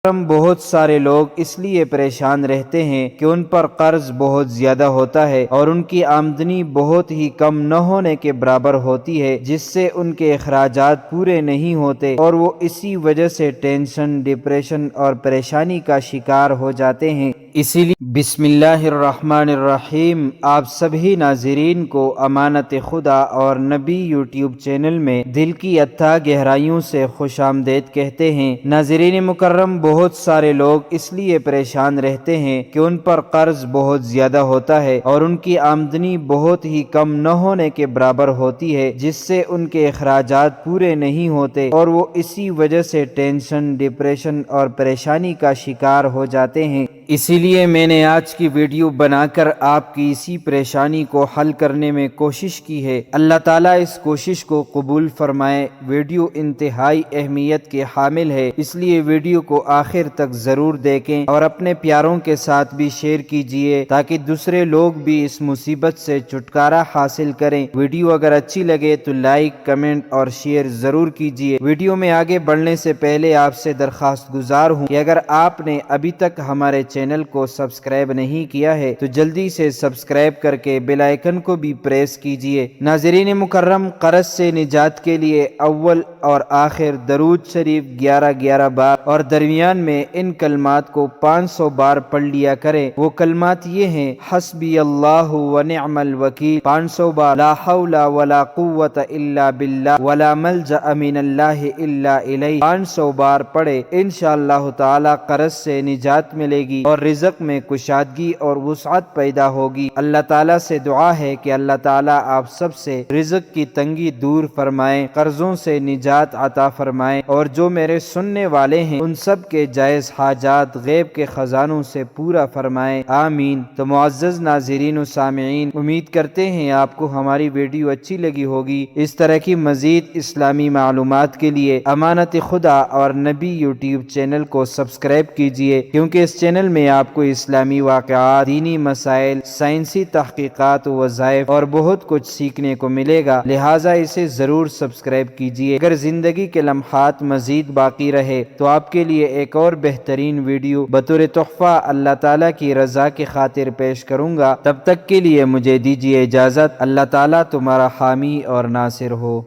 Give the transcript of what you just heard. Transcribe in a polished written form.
بہت سارے لوگ اس لیے پریشان رہتے ہیں کہ ان پر قرض بہت زیادہ ہوتا ہے اور ان کی آمدنی بہت ہی کم نہ ہونے کے برابر ہوتی ہے، جس سے ان کے اخراجات پورے نہیں ہوتے اور وہ اسی وجہ سے ٹینشن، ڈپریشن اور پریشانی کا شکار ہو جاتے ہیں۔ اسی لیے بسم اللہ الرحمن الرحیم آپ سبھی ناظرین کو امانت خدا اور نبی یوٹیوب چینل میں دل کی اتھا گہرائیوں سے خوش آمدید کہتے ہیں۔ ناظرین مکرم، بہت سارے لوگ اس لیے پریشان رہتے ہیں کہ ان پر قرض بہت زیادہ ہوتا ہے اور ان کی آمدنی بہت ہی کم نہ ہونے کے برابر ہوتی ہے، جس سے ان کے اخراجات پورے نہیں ہوتے اور وہ اسی وجہ سے ٹینشن، ڈپریشن اور پریشانی کا شکار ہو جاتے ہیں۔ اسی لیے میں نے آج کی ویڈیو بنا کر آپ کی اسی پریشانی کو حل کرنے میں کوشش کی ہے۔ اللہ تعالیٰ اس کوشش کو قبول فرمائے۔ ویڈیو انتہائی اہمیت کے حامل ہے، اس لیے ویڈیو کو آخر تک ضرور دیکھیں اور اپنے پیاروں کے ساتھ بھی شیئر کیجیے تاکہ دوسرے لوگ بھی اس مصیبت سے چھٹکارا حاصل کریں۔ ویڈیو اگر اچھی لگے تو لائک، کمنٹ اور شیئر ضرور کیجیے۔ ویڈیو میں آگے بڑھنے سے پہلے آپ سے درخواست گزار ہوں کہ اگر آپ نے ابھی تک ہمارے چینل کو سبسکرائب نہیں کیا ہے تو جلدی سے سبسکرائب کر کے بیل آئیکن کو بھی پریس کیجیے۔ ناظرین مکرم، قرض سے نجات کے لیے اول اور آخر درود شریف 11 بار اور درمیان میں ان کلمات کو 500 بار پڑھ لیا کریں۔ وہ کلمات یہ ہیں: حسبی اللہ و نعم الوکیل 500 بار، لا حول ولا قوت الا باللہ ولا ملجأ من اللہ الا الیہ 500 بار پڑھے۔ انشاءاللہ تعالی قرض سے نجات ملے گی اور رزق میں کشادگی اور وسعت پیدا ہوگی۔ اللہ تعالیٰ سے دعا ہے کہ اللہ تعالیٰ آپ سب سے رزق کی تنگی دور فرمائیں، قرضوں سے نجات عطا فرمائیں اور جو میرے سننے والے ہیں ان سب کے جائز حاجات غیب کے خزانوں سے پورا فرمائیں، آمین۔ تو معزز ناظرین و سامعین، امید کرتے ہیں آپ کو ہماری ویڈیو اچھی لگی ہوگی۔ اس طرح کی مزید اسلامی معلومات کے لیے امانت خدا اور نبی یوٹیوب چینل کو سبسکرائب کیجیے، کیونکہ اس چینل میں آپ کو اسلامی واقعات، دینی مسائل، سائنسی تحقیقات، وظائف اور بہت کچھ سیکھنے کو ملے گا، لہٰذا اسے ضرور سبسکرائب کیجیے۔ اگر زندگی کے لمحات مزید باقی رہے تو آپ کے لیے ایک اور بہترین ویڈیو بطور تحفہ اللہ تعالیٰ کی رضا کی خاطر پیش کروں گا۔ تب تک کے لیے مجھے دیجیے اجازت۔ اللہ تعالیٰ تمہارا حامی اور ناصر ہو۔